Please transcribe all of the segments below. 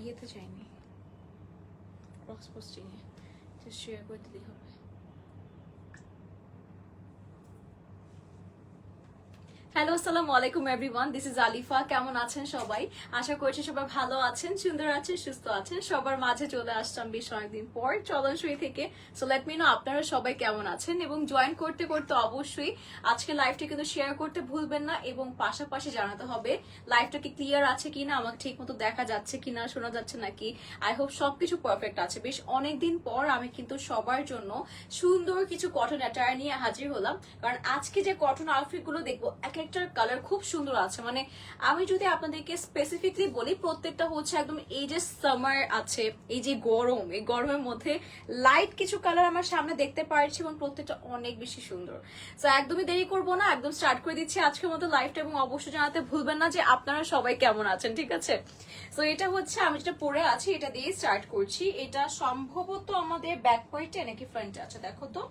ইয়েতে যাইনি, cross পোস্টিংয়ে, share করে দিলেই হবে। হ্যালো, আসসালামু আলাইকুম এভরিওয়ান, দিস ইজ আলিফা। কেমন আছেন সবাই? আশা করছি সবাই ভালো আছেন, সুন্দর আছেন, সুস্থ আছেন। সবার মাঝে চলে আসলাম বেশ অনেকদিন পর চলনসই থেকে। সো লেট মি নো আপনারা সবাই কেমন আছেন, এবং জয়েন করতে করতে অবশ্যই আজকে লাইভটা কিন্তু শেয়ার করতে ভুলবেন না, এবং পাশাপাশি জানাতে হবে লাইভটা কি ক্লিয়ার আছে কিনা, আমাকে ঠিক মতো দেখা যাচ্ছে কিনা, শোনা যাচ্ছে নাকি। আই হোপ সবকিছু পারফেক্ট আছে। বেশ অনেকদিন পর আমি কিন্তু সবার জন্য সুন্দর কিছু কটন অ্যাটায়ার নিয়ে হাজির হলাম, কারণ আজকে যে কটন আউটফিট গুলো দেখবো এক একটার কালার খুব সুন্দর আছে। মানে আমি যদি আপনাদেরকে স্পেসিফিকলি বলি, প্রত্যেকটা হচ্ছে একদম এই যে সামার আছে, এই যে গরম, এই গরমের মধ্যে লাইট কিছু কালার আমার সামনে দেখতে পাচ্ছি, এবং প্রত্যেকটা অনেক বেশি সুন্দর। তো একদমই দেরি করবো না, একদম স্টার্ট করে দিচ্ছি আজকের মতো লাইভটা, এবং অবশ্যই জানাতে ভুলবেন না যে আপনারা সবাই কেমন আছেন, ঠিক আছে? তো এটা হচ্ছে আমি যেটা পরে আছি, এটা দিয়ে স্টার্ট করছি। এটা সম্ভবত আমাদের ব্যাক পয়েন্টে নাকি ফ্রন্টে আছে, দেখো তো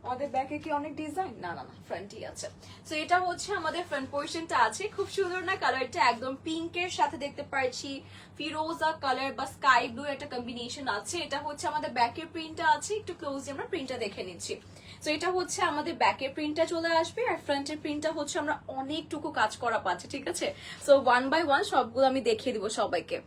আমাদের ব্যাকে কি অনেক ডিজাইন, না না না, ফ্রন্টই আছে। সো এটা হচ্ছে আমাদের ফ্রন্ট পোর্শনটা আছে, খুব সুন্দর না কালারটা, একদম পিঙ্কের সাথে দেখতে পাচ্ছি ফিরোজা কালার বা স্কাই ব্লু একটা কম্বিনেশন আছে। এটা হচ্ছে আমাদের ব্যাকের প্রিন্টটা আছে, একটু ক্লোজলি আমরা প্রিন্টটা দেখে নিচ্ছি। সো এটা হচ্ছে আমাদের ব্যাকের প্রিন্টটা চলে আসবে, আর ফ্রন্টের প্রিন্টটা হচ্ছে আমরা অনেকটুকু কাজ করা পাচ্ছি, ঠিক আছে? সো ওয়ান বাই ওয়ান সবগুলো আমি দেখিয়ে দিব সবাইকে।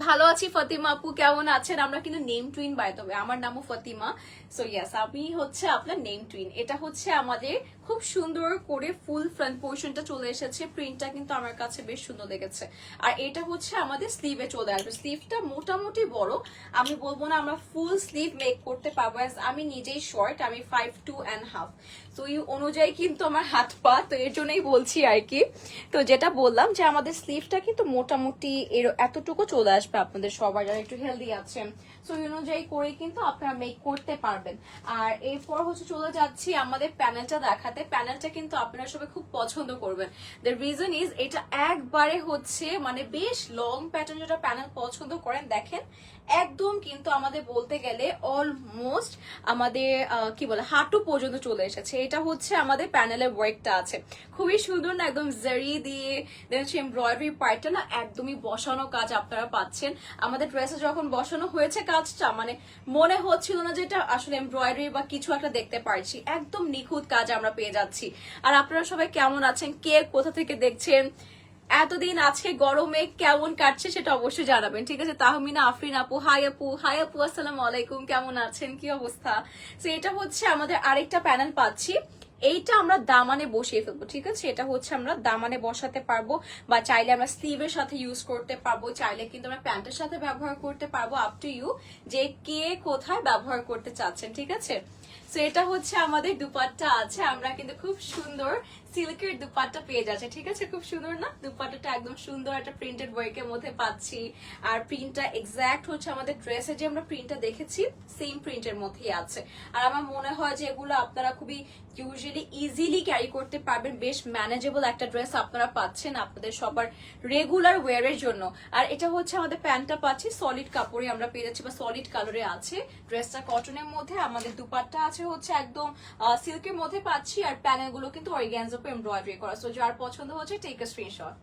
ভালো আছি ফাতিমা আপু, কেমন আছেন? আমরা কিন্তু name twin, by the way আমার নামও ফাতিমা। সো ইয়েস, আমি হচ্ছে আপনার নেম টুইন। এটা হচ্ছে আমাদের খুব সুন্দর করে ফুল ফ্রন্ট পোর্শনটা চলে এসেছে, প্রিন্টটা কিন্তু আমার কাছে বেশ সুন্দর লেগেছে। আর এটা হচ্ছে আমাদের স্লিভে চলে আসবে, স্লিভটা মোটামুটি বড়, আমি বলবো না আমরা ফুল স্লিভ মেক করতে পারবো, আমি নিজেই শর্ট, আমি 5'2.5", তো এই অনুযায়ী কিন্তু আমার হাত পা, তো এর জন্যই বলছি আর কি। তো যেটা বললাম যে আমাদের স্লিভটা কিন্তু মোটামুটি এতটুকু চলে আসবে আপনাদের সবার যারা একটু হেলদি আছেন, সো এই অনুযায়ী করে কিন্তু আপনারা মেক করতে পারবেন। আর এরপর হচ্ছে চলে যাচ্ছি আমাদের প্যানেলটা দেখাতে। প্যানেলটা কিন্তু আপনারা সবাই খুব পছন্দ করবেন। দ্য রিজন ইজ এটা একবারে হচ্ছে মানে বেশ লং প্যাটার্ন, যেটা প্যানেল পছন্দ করেন দেখেন একদম কিন্তু আমাদের বলতে গেলে অলমোস্ট আমাদের কি বলে হাঁটু পর্যন্ত চলে এসেছে। এটা হচ্ছে আমাদের প্যানেলের ওয়ার্কটা আছে, খুবই সুন্দর না, একদম জারি দিয়ে দেন হচ্ছে এমব্রয়ডারি পার্টটা না একদমই বসানো কাজ আপনারা পাচ্ছেন। আমাদের ড্রেসে যখন বসানো হয়েছে কাজটা, মানে মনে হচ্ছিল না যে এটা আসলে এমব্রয়ডারি বা কিছু একটা দেখতে পারছি, একদম নিখুঁত কাজ আমরা পেয়ে যাচ্ছি। আর আপনারা সবাই কেমন আছেন, কে কোথা থেকে দেখছেন, এতদিন আজকে গরমে কেমন কাটছে সেটা অবশ্যই জানাবেন, ঠিক আছে? তাহমিনা আফরিন আপু, হাই আপু। হাই আপু, আসসালামু আলাইকুম, কেমন আছেন, কি অবস্থা? তো এটা হচ্ছে আমাদের আরেকটা প্যানেল পাচ্ছি, এইটা আমরা দামানে বসিয়ে ফেলবো, ঠিক আছে? এটা হচ্ছে আমরা দামানে বসাতে পারবো, বা চাইলে আমরা স্লিভের সাথে ইউজ করতে পারবো, চাইলে কিন্তু আমরা প্যান্টের সাথে ব্যবহার করতে পারবো, আপ টু ইউ যে কে কোথায় ব্যবহার করতে চাচ্ছেন, ঠিক আছে? তো এটা হচ্ছে আমাদের দুপাট্টা আছে, আমরা কিন্তু খুব সুন্দর সিল্কের দুপাট্টা পেয়ে যাচ্ছে, ঠিক আছে? খুব সুন্দর না দুপাট্টাটা, একদম সুন্দর একটা প্রিন্টেড ওয়ার্কের মধ্যে পাচ্ছি। আর প্রিন্টটা এক্স্যাক্ট হচ্ছে আমাদের ড্রেসে যে আমরা প্রিন্টটা দেখেছি সেম প্রিন্টের মধ্যেই আছে। আর আমার মনে হয় যে এগুলো আপনারা খুবই ইউজুয়ালি ইজিলি ক্যারি করতে পারবেন, বেশ ম্যানেজেবল একটা ড্রেস আপনারা পাচ্ছেন আপনাদের সবার রেগুলার ওয়ারের জন্য। আর এটা হচ্ছে আমাদের প্যান্টটা পাচ্ছি সলিড কাপড়ে আমরা পেয়ে যাচ্ছি, বা সলিড কালারে আছে, ড্রেসটা কটনের মধ্যে, আমাদের দুপাট্টা আছে হচ্ছে একদম সিল্কের মধ্যে পাচ্ছি, আর প্যানেল গুলো কিন্তু অর্গানজা পে এমব্রয়ডারি করা। সো যার পছন্দ হচ্ছে টেক আ স্ক্রিনশট।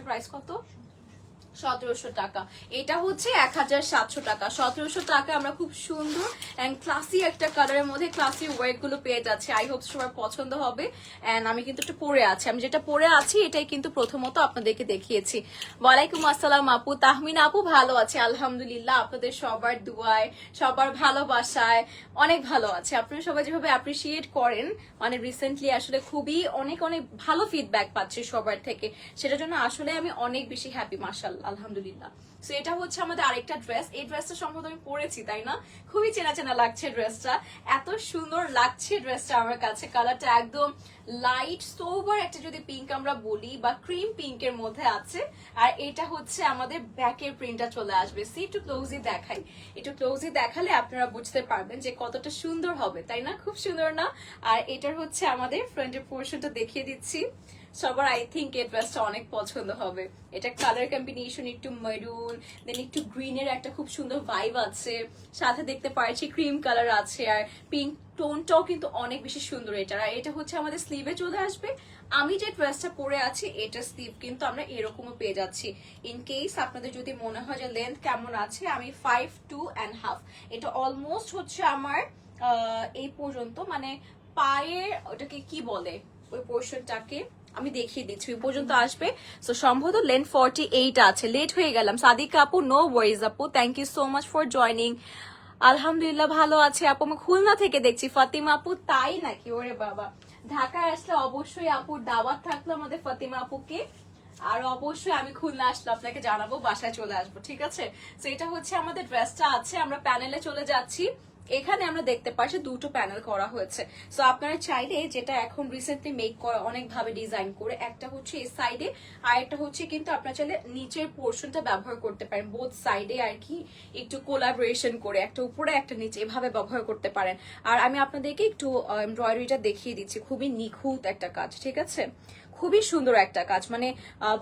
প্রাইস কত? 1700 টাকা। এটা হচ্ছে 1700 টাকা। 1700 টাকা আমরা খুব সুন্দর এন্ড ক্লাসি একটা কালারের মধ্যে ক্লাসি ওয়ার্ক গুলো পেয়ে যাচ্ছে। আই হোপ সবার পছন্দ হবে। এন্ড আমি কিন্তু একটু পরে আছি, আমি যেটা পরে আছি এটাই কিন্তু প্রথমত আপনাদেরকে দেখিয়েছি। ওয়ালাইকুম আসসালাম আপু, তাহমিনা আপু, ভালো আছে আলহামদুলিল্লাহ, আপনাদের সবার দুয়ায় সবার ভালোবাসায় অনেক ভালো আছে। আপনারা সবাই যেভাবে অ্যাপ্রিসিয়েট করেন, মানে রিসেন্টলি আসলে খুবই অনেক অনেক ভালো ফিডব্যাক পাচ্ছি সবার থেকে, সেটার জন্য আসলে আমি অনেক বেশি হ্যাপি, মাশাআল্লাহ, আলহামদুলিল্লাহ। সো এটা হচ্ছে আমাদের আরেকটা ড্রেস, এই ড্রেসটা সম্ভবত আমি পরেছি, তাই না? খুবই চেনা চেনা লাগছে ড্রেসটা, এত সুন্দর লাগছে ড্রেসটা আমার কাছে। কালারটা একদম লাইট সোবার একটা যদি পিঙ্ক আমরা বলি, বা ক্রিম পিঙ্কের মধ্যে আছে। আর এটা হচ্ছে আমাদের ব্যাকের প্রিন্টটা চলে আসবে। সি একটু ক্লোজলি দেখাই, একটু ক্লোজলি দেখালে আপনারা বুঝতে পারবেন যে কতটা সুন্দর হবে, তাই না? খুব সুন্দর না? আর এটার হচ্ছে আমাদের ফ্রন্টের পোর্শনটা দেখিয়ে দিচ্ছি। সবার আই থিঙ্ক এই ড্রেসটা অনেক পছন্দ হবে। এটা কালার কম্বিনেশন একটু মেরুন, দেন একটু গ্রিনের একটা খুব সুন্দর ভাইব আছে, সাথে দেখতে পাচ্ছি ক্রিম কালার আছে, আর পিঙ্ক টোনটাও কিন্তু অনেক বেশি সুন্দর এটা। আর এটা হচ্ছে আমাদের স্লিভে চলে আসবে। আমি যে ড্রেসটা পরে আছি এটা স্লিভ কিন্তু আমরা এরকমও পেয়ে যাচ্ছি। ইন কেস আপনাদের যদি মনে হয় যে লেন্থ কেমন আছে, আমি 5'2.5", এটা অলমোস্ট হচ্ছে আমার এই পর্যন্ত, মানে পায়ের ওটাকে কি বলে ওই পোর্শনটাকে আমি দেখিয়ে দিচ্ছি, ওই পর্যন্ত আসবে। সো সম্ভবত লেন্থ 48 আছে। লেট হয়ে গেলাম সাদিকা আপু, নো ওয়ারিজ আপু, thank you so much for joining. আলহামদুলিল্লাহ ভালো আছে আপু, আমি খুলনা থেকে দেখছি। ফাতিমা আপু তাই নাকি? ওরে বাবা, ঢাকায় আসলে অবশ্যই আপুর দাওয়াত থাকলো আমাদের ফাতিমা আপুকে, আর অবশ্যই আমি খুলনা আসলে আপনাকে জানাবো, বাসায় চলে আসবো, ঠিক আছে? তো এটা হচ্ছে আমাদের ড্রেসটা আছে। আমরা প্যানেলে চলে যাচ্ছি। এখানে আমরা দেখতে পাচ্ছি দুটো প্যানেল করা হয়েছে। সো আপনারা চাইলে, যেটা এখন রিসেন্টলি মেক করা অনেক ভাবে ডিজাইন করে, একটা হচ্ছে এই সাইডে আর একটা হচ্ছে কিন্তু আপনারা চাইলে নিচের পোর্শনটা ব্যবহার করতে পারেন, বোথ সাইডে আর কি, একটু কোলাবোরেশন করে একটা উপরে একটা নিচে এভাবে ব্যবহার করতে পারেন। আর আমি আপনাদেরকে একটু এমব্রয়ডারিটা দেখিয়ে দিচ্ছি, খুবই নিখুঁত একটা কাজ, ঠিক আছে? খুবই সুন্দর একটা কাজ, মানে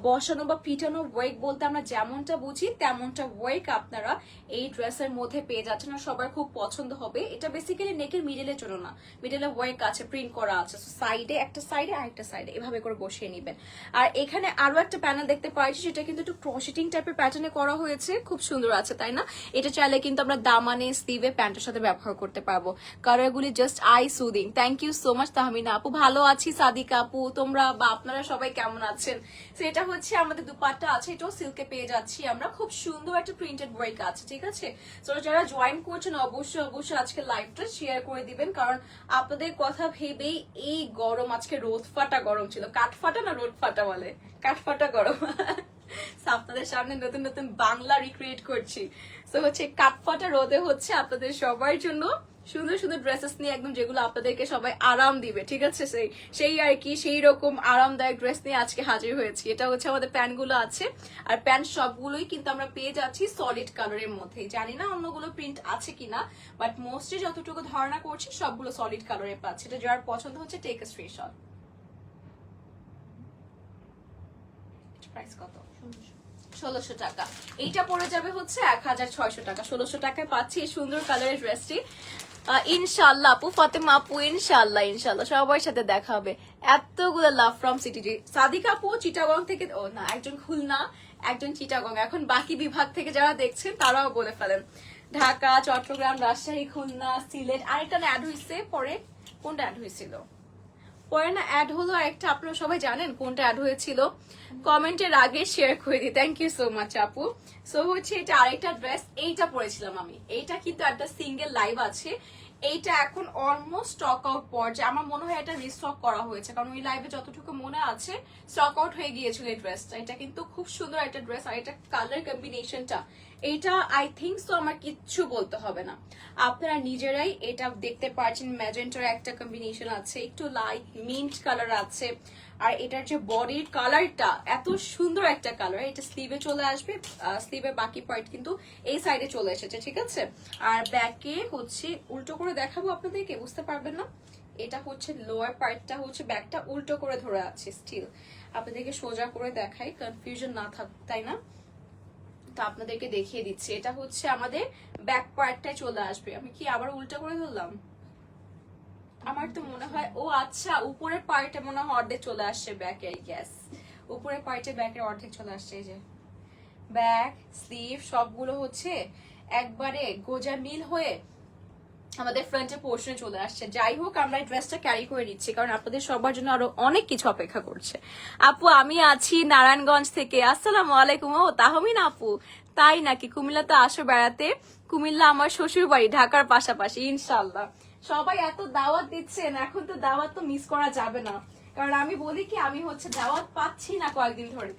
বসানো বা পিটানো ওয়ার্ক বলতে আমরা যেমনটা বুঝি তেমনটা ওয়ার্ক আপনারা এই ড্রেসের মধ্যে পেয়ে যাচ্ছেন, আর সবার খুব পছন্দ হবে। এটা বেসিক্যালি নেকের মিডলের জন্য না, মিডলে ওয়ার্ক আছে, প্রিন্ট করা আছে, সাইডে একটা সাইডে আর একটা সাইডে এভাবে করে বসিয়ে নেবেন। আর এখানে আরো একটা প্যানেল দেখতে পাচ্ছি, সেটা কিন্তু একটু ক্রসেটিং টাইপের প্যাটার্নে করা হয়েছে, খুব সুন্দর আছে, তাই না? এটা চাইলে কিন্তু আমরা দামানে, স্লিভে, প্যান্টের সাথে ব্যবহার করতে পারবো। কালারগুলি just eye soothing. Thank you so much Tahmina আপু, ভালো আছি। সাদিকা আপু, তোমরা বা আপনারা সবাই কেমন আছেন? সেটা হচ্ছে আমাদের দুপাট্টা আছে, এটাও সিল্কে পেয়ে যাচ্ছি আমরা, খুব সুন্দর একটা প্রিন্টেড ওয়ার্ক আছে, ঠিক আছে? তো যারা জয়েন করছেন অবশ্যই অবশ্যই আজকে লাইভটা শেয়ার করে দিবেন, কারণ আপনাদের কথা ভেবেই এই গরম, আজকে রোদ ফাটা গরম ছিল, কাঠ ফাটা না রোদ ফাটা বলে, কাঠ ফাটা গরম। আপনাদের সামনে নতুন নতুন বাংলা রিক্রিয়েট করছি। তো হচ্ছে কাঠফাটা রোদে হচ্ছে আপনাদের সবার জন্য সুন্দর সুন্দর ড্রেসেস নিয়ে, একদম যেগুলো আপনাদেরকে সবাই আরাম দিবে, ঠিক আছে? সেই আর কি, সেই রকম আরামদায়ক ড্রেস নিয়ে আজকে হাজির হয়েছি। এটা হচ্ছে আমাদের প্যান্ট গুলো আছে, আর প্যান্ট সবগুলোই কিন্তু আমরা পেয়ে যাচ্ছি সলিড কালারের মধ্যে। জানি না অন্যগুলো প্রিন্ট আছে কিনা, বাট মোস্টলি যতটুকু ধারণা করছি সবগুলো সলিড কালারে পাচ্ছে। এটা যার পছন্দ হচ্ছে টেক এ স্ক্রিনশট। প্রাইস কত? 1600 টাকা। এইটা পড়ে যাবে হচ্ছে 1600 টাকা। 1600 টাকায় পাচ্ছি এই সুন্দর কালারের ড্রেসটি। ইনশাল্লাহ আপু, ফাতেমা আপু, ইনশাল্লাহ ইনশাল্লাহ সবার সাথে দেখা হবে। এতগুলো লাভ ফ্রম সিটি। সাদিকা আপু চিটাগং থেকে, ও না, একজন খুলনা, একজন চিটাগং। এখন বাকি বিভাগ থেকে যারা দেখছেন তারাও বলে ফেলেন। ঢাকা, চট্টগ্রাম, রাজশাহী, খুলনা, সিলেট। আরেকটা অ্যাড হয়েছে পরে, কোনটা অ্যাড হয়েছিল পরে না অ্যাড হলো আরেকটা, আপনারা সবাই জানেন কোনটা অ্যাড হয়েছিল, কমেন্টের আগে শেয়ার করে দিই। থ্যাংক ইউ সো মাচ আপু। সো হচ্ছে এটা আরেকটা ড্রেস, এইটা পরেছিলাম আমি। এইটা কিন্তু একটা সিঙ্গেল লাইভ আছে, এইটা এখন অলমোস্ট স্টক আউট পর্যায়ে। আমার মনে হয় এটা রিস্টক করা হয়েছে, কারণ ওই লাইভে যতটুকু মনে আছে স্টক আউট হয়ে গিয়েছিল এই ড্রেসটা। এটা কিন্তু খুব সুন্দর একটা ড্রেস, আর এটা কালার কম্বিনেশনটা, এইটা আই থিঙ্ক সো আমার কিচ্ছু বলতে হবে না, আপনারা নিজেরাই এটা দেখতে পাচ্ছেন। ম্যাজেন্টার একটা কম্বিনেশন আছে, একটু লাইট মিন্ট কালার আছে, আর এটার যে বডির কালারটা এত সুন্দর একটা কালার। এটা স্লিভে চলে আসবে, স্লিভের বাকি পার্ট কিন্তু এই সাইডে চলে এসেছে, ঠিক আছে? আর ব্যাকে হচ্ছে উল্টো করে দেখাবো আপনাদেরকে, বুঝতে পারবেন না। এটা হচ্ছে লোয়ার পার্টটা, হচ্ছে ব্যাকটা উল্টো করে ধরে আছে স্টিল। আপনাদেরকে সোজা করে দেখাই, কনফিউশন না থাক, তাই না? তো আপনাদেরকে দেখিয়ে দিচ্ছি, এটা হচ্ছে আমাদের ব্যাক পার্টটায় চলে আসবে। আমি কি আবার উল্টা করে ধরলাম? আমার তো মনে হয়, ও আচ্ছা, উপরের পার্টে মনে হয় অর্ধেক চলে আসছে ব্যাকের। ইয়েস, উপরের পার্টে ব্যাকের অর্ধেক চলে আসছে। এই যে ব্যাক, স্লিভ সবগুলো হচ্ছে একবারে গোজা মিল হয়ে আমাদের ফ্রন্টের পোর্শনে চলে আসছে। যাই হোক, আমরা এই ড্রেসটা ক্যারি করে নিচ্ছি, কারণ আপনাদের সবার জন্য আরো অনেক কিছু অপেক্ষা করছে। আপু আমি আছি নারায়ণগঞ্জ থেকে। আসসালামু আলাইকুম। ও তাহমিনা আপু, তাই নাকি? কুমিল্লাতে আসো বেড়াতে? কুমিল্লা আমার শ্বশুর বাড়ি, ঢাকার পাশাপাশি। ইনশাল্লাহ। সবাই এত দাওয়াত দিচ্ছেন, এখন তো দাওয়াত তো মিস করা যাবে না, কারণ আমি বলি কি, আমি হচ্ছে দাওয়াত পাচ্ছি না কয়েকদিন ধরে।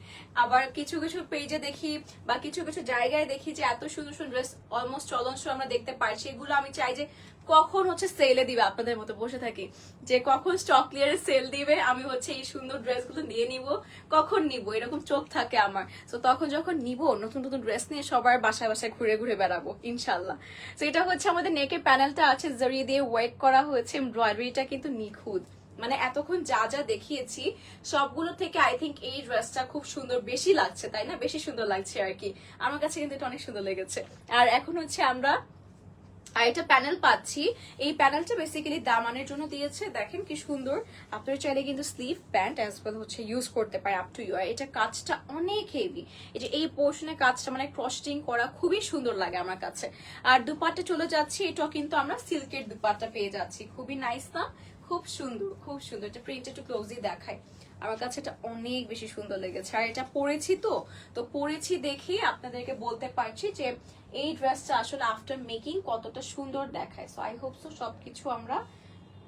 আবার কিছু কিছু পেজে দেখি বা কিছু কিছু জায়গায় দেখি যে এত সুন্দর সুন্দর ড্রেস অলমোস্ট চলন শো আমরা দেখতে পারছি। এগুলো আমি চাই যে কখন হচ্ছে সেলে দিবে, আপনাদের মতো বসে থাকি যে কখন স্টক ক্লিয়ারে সেল দিবে, আমি হচ্ছে এই সুন্দর ড্রেসগুলো নিয়ে নিব, কখন নিব এরকম চোখ থাকে আমার। তো তখন যখন নিব নতুন নতুন ড্রেস নিয়ে সবার বাসায় বাসায় ঘুরে ঘুরে বেড়াবো ইনশাল্লাহ। তো এটা হচ্ছে আমাদের নেকের প্যানেলটা আছে, জড়িয়ে দিয়ে ওয়ার্ক করা হয়েছে, এমব্রয়ডারিটা কিন্তু নিখুঁত, মানে এতক্ষণ যা যা দেখিয়েছি সবগুলো থেকে আই থিঙ্ক এই ড্রেসটা খুব সুন্দর বেশি লাগছে, তাই না? বেশি সুন্দর লাগছে আর কি, আমার কাছে কিন্তু এটা অনেক সুন্দর লেগেছে। আর এখন হচ্ছে আমরা আর এটা প্যানেল পাচ্ছি। এই প্যানেলটা বেসিক্যালি দামানের জন্য দিয়েছে, দেখেন কি সুন্দর। আপনারা চাইলে কিন্তু স্লিভ প্যান্ট অ্যাজ ওয়েল হচ্ছে ইউজ করতে পারে, আপ টু ইউ। আর এটা কাজটা অনেক হেভি, এই যে এই পোর্শনের কাজটা মানে ক্রসটিং করা খুবই সুন্দর লাগে আমার কাছে। আর দুপাট্টা চলে যাচ্ছি, এটাও কিন্তু আমরা সিল্কের দুপাট্টা পেয়ে যাচ্ছি, খুবই নাইস না? খুব সুন্দর, খুব সুন্দর। এটা প্রিন্ট একটু ক্লোজলি দেখায়, আমার কাছে এটা অনেক বেশি সুন্দর লেগেছে। আর এটা পরেছি তো পরেছি দেখি আপনাদেরকে বলতে পারছি যে এই ড্রেসটা আসলে আফটার মেকিং কতটা সুন্দর দেখায়। সো আই হোপ সো সবকিছু আমরা